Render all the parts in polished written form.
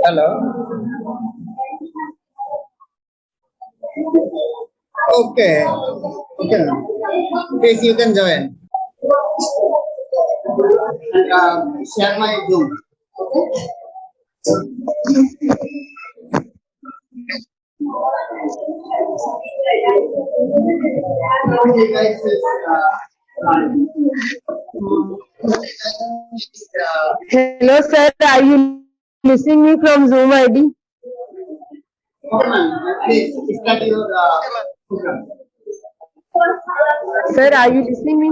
Hello. Okay. Okay. Please, you can join. Share my Zoom. Hello, sir. Are you listening me from Zoom ID? Okay, ma'am. Please start your program. Sir, are you listening me?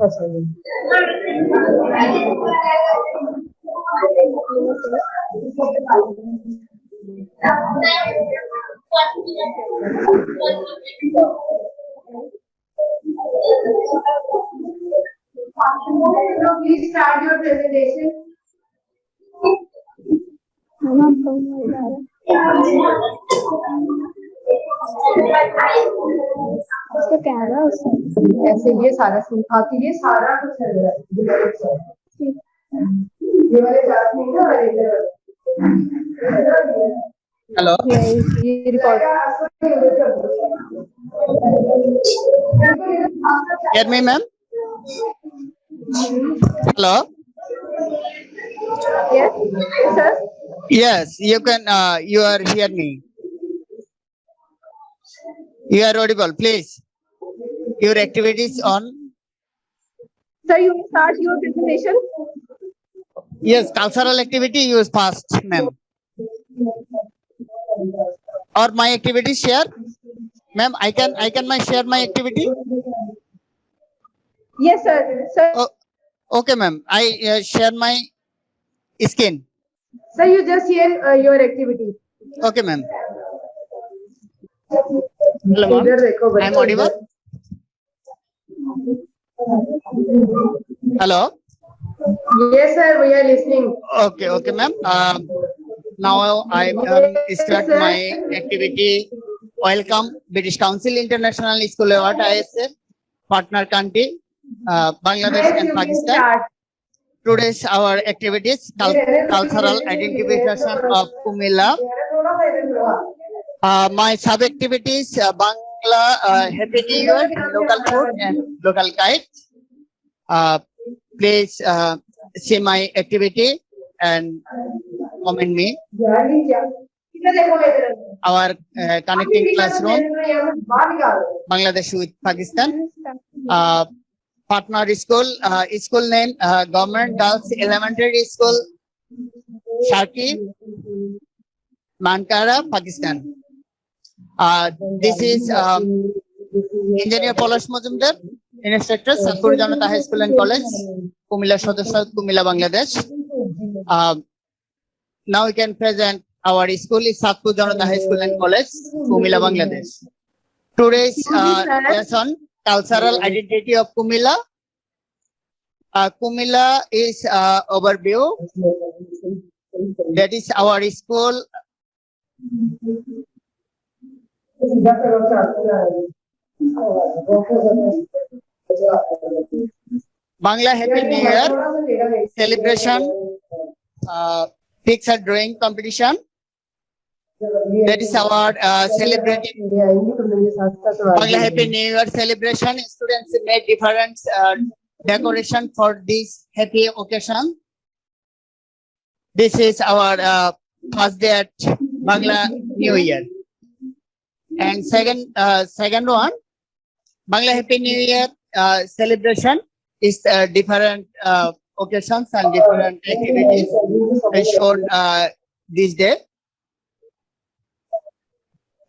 Oh, sorry. Please start your presentation. उसका camera ऐसे ये सारा सिखा के ये सारा कुछ चल रहा है ये वाले चार्ट नहीं ना Hello. ये record Hear me, ma'am? Hello. yes sir Yes, you can. You are hear me. You are audible. Please. Your activities on. sir you will start your presentation. Yes, cultural activity you is past, ma'am. Or my activity share, ma'am. I can my share my activity. yes sir Oh, okay, ma'am. I share my screen. sir you just share your activity. Okay, ma'am. Hello, ma'am. इधर देखो I am audible. Hello. yes sir we are listening. Okay, okay, ma'am. Now I start my activity. Welcome, British Council International School Award ISF, partner country, Bangladesh and Pakistan. Start. Today's our activities, cultural identification of Cumilla. My sub-activities, Bangla, Happy New Year, local food and local kites. Please see my activity and comment me. Our connecting classroom, Bangladesh with Pakistan. Partner school, school name, Government Girls Elementary School, Sharki, Mankara, Pakistan. This is Engineer Polish Mojumdar, Instructor, Satpur Janata High School and College, Cumilla Sodasha, Cumilla, Bangladesh. Now we can present our school is Satpur Janata High School and College, Cumilla, Bangladesh. Today's lesson, cultural identity of Cumilla. Cumilla is overview. That is our school. Bangla Happy New Year celebration, picture drawing competition. That is our celebrating Bangla Happy New Year celebration. Students made different decoration for this happy occasion. This is our first day at Bangla New Year. And second one, Bangla Happy New Year celebration is different occasions and different activities shown this day.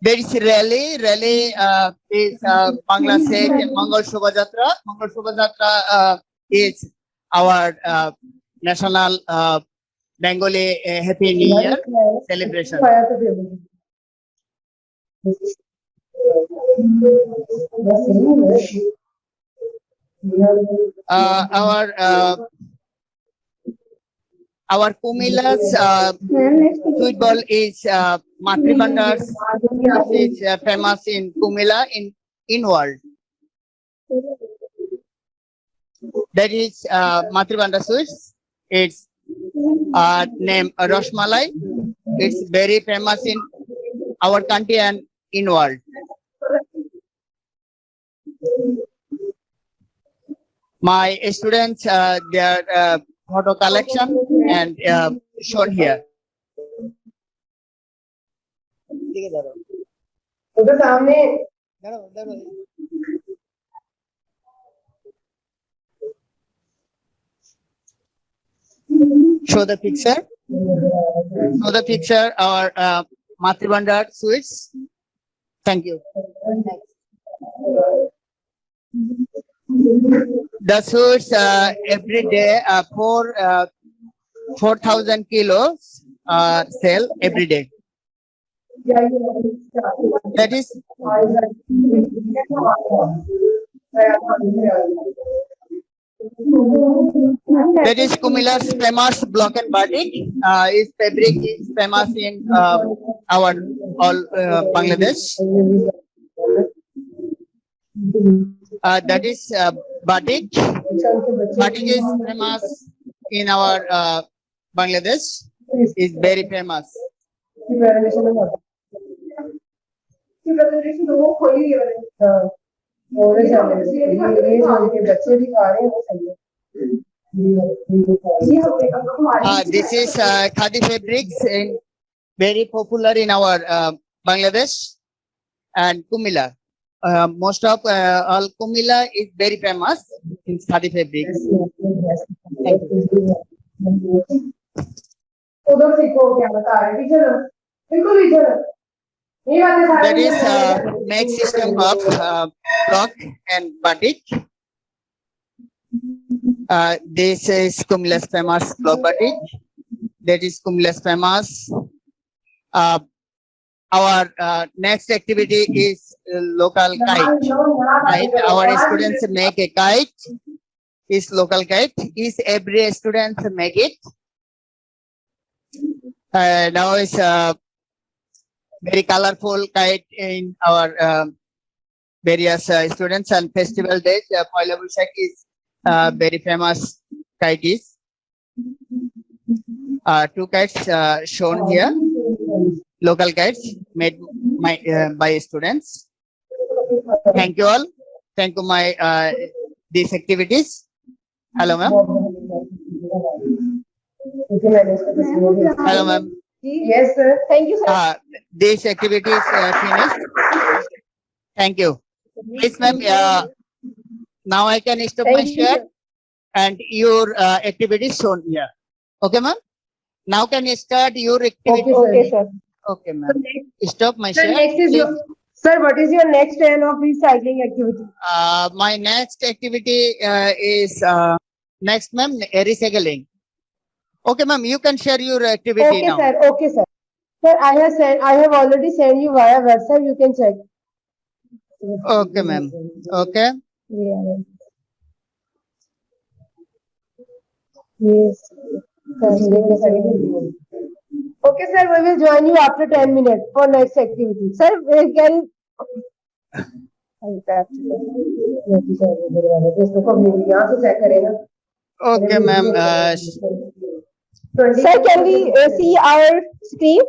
There is rally is Bangla said Mongol Shobhajatra. Mongol Shobhajatra is our national Bengali Happy New Year celebration. Our Cumilla's football is Matribandars. This is famous in Cumilla in world. That is Matribanda sweets. It's named Rashmalai. It's very famous in our country and in world. My students, their photo collection and shown here. उधर सामने Show the picture. Show the picture our Matribanda sweets. Thank you. The sweets every day 4,000 kilos sell every day. That is Cumilla's famous block and batik. Its fabric is famous in our all Bangladesh. That is batik. Batik is famous in our Bangladesh. Is very famous. Presentation तो वो खोली है और ये के बच्चे भी खा रहे हैं वो सही है This is khadi fabrics in very popular in our Bangladesh and Cumilla. Most of all Cumilla is very famous in khadi fabrics. उधर सीखो क्या बता रहे टीचर बिल्कुल teacher That is make system of block and batik. This is Cumilla's famous block batik. That is Cumilla's famous. Our next activity is local kite. Right? Our students make a kite. Is local kite. Is every student make it. Now is very colorful kite in our various students and festival days. Poila Boishakh is very famous kite is. Two kites shown here. Local kites made by students. Thank you all. Thank you my these activities. Hello ma'am. Hello ma'am. Yes sir. Thank you sir. This activity is finished. Thank you. Yes, ma'am. Now I can stop my share and your activity is shown here. Okay, ma'am. Now can you start your activity? Okay, sir. Okay, ma'am. Stop my Sir, share. next is your, sir, what is your next turn of recycling activity? My next activity is next, ma'am, recycling. Okay, ma'am. You can share your activity Okay, now. sir. Okay, sir. Sir, I have already sent you via WhatsApp. You can check. Okay, ma'am. Okay. Yeah. Yes. Okay, sir. We will join you after 10 minutes for next activity. Sir, we can. Okay, ma'am. Sir, can we see our screen?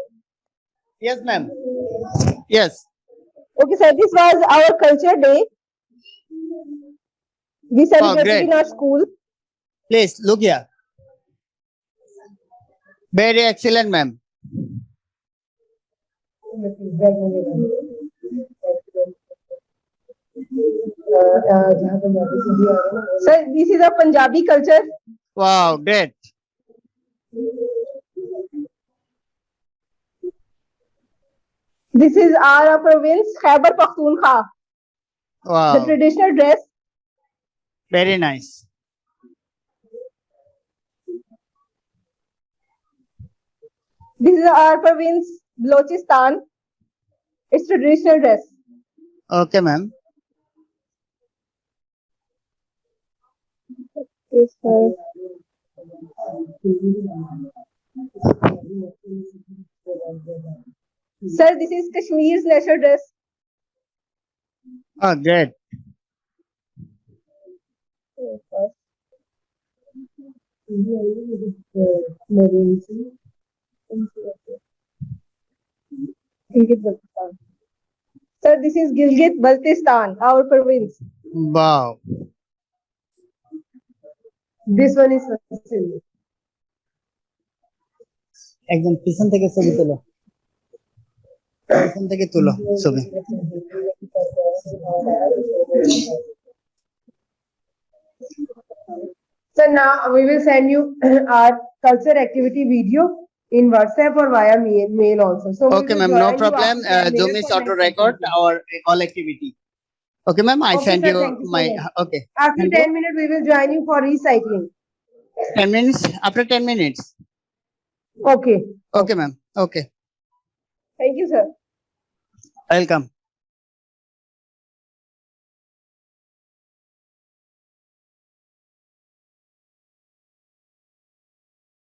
Yes, ma'am. Yes. Okay, sir. This was our culture day. We celebrated great. in our school. Please look here. Very excellent, ma'am. Sir, this is a Punjabi culture. Wow, great. This is our province, Khyber Pakhtunkhwa. Wow. The traditional dress. Very nice. This is our province, Balochistan. It's traditional dress. Okay, ma'am. Yes, sir. Sir, this is Kashmir's national dress. Oh, great. Sir, this is Gilgit Baltistan, our province. Wow. This one is Sicily. একদম পিছন থেকে ছবি তোলো, পিছন থেকে তুলো ছবি। So now we will send you our culture activity video in WhatsApp or via mail also. So we Okay, will ma'am, join no you problem. after 10 Zoom minutes is for auto next record activity. our all activity. Okay, ma'am, I Okay, send sir, you thank you so my much. okay. After 10 minutes, we will join you for recycling. 10 minutes after 10 minutes. Okay. Okay, ma'am. Okay, Thank you, sir. welcome.